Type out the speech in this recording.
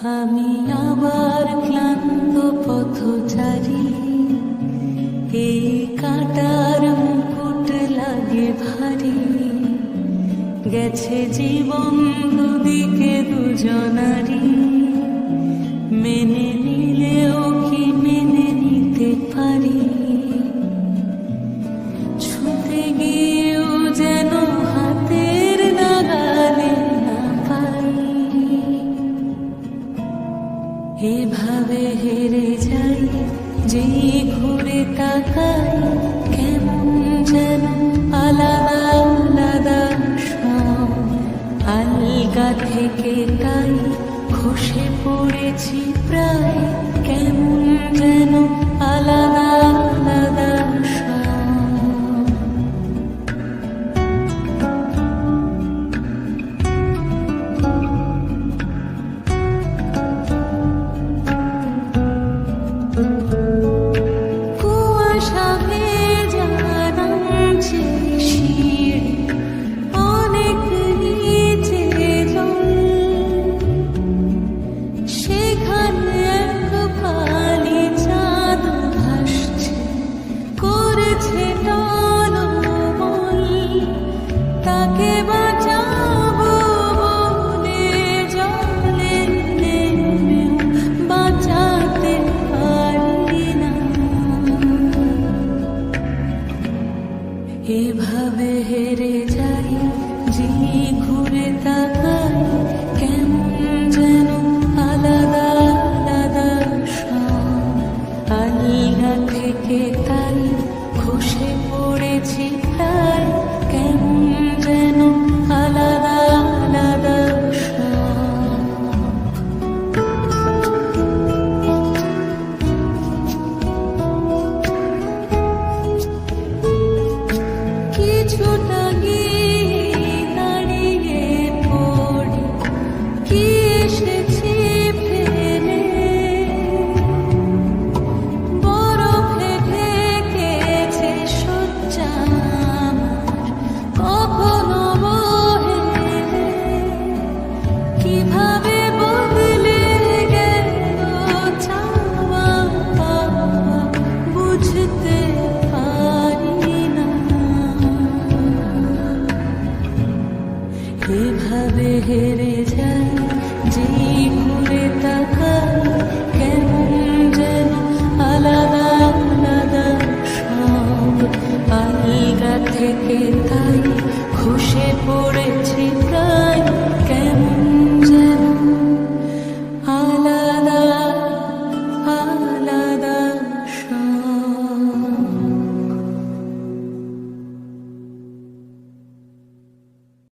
আমি আবার ক্লান্ত পথচারী, এই কাঁটার মুকুট লাগে ভারী। গেছে জীবন দুদিকে দুজনারই, মেনে নিলেও কি মেনে নিতে পারি? ছুতে গিয়েও যেন হাতের নাগালে না পাই। এভাবে হেরে যাই, যেই ঘুরে তাকাই, কেমন যেন আলাদা আলাদা সব। আলগা থেকে তাই খসে পড়েছি প্রায়, কেমন যেন আলাদা আলাদা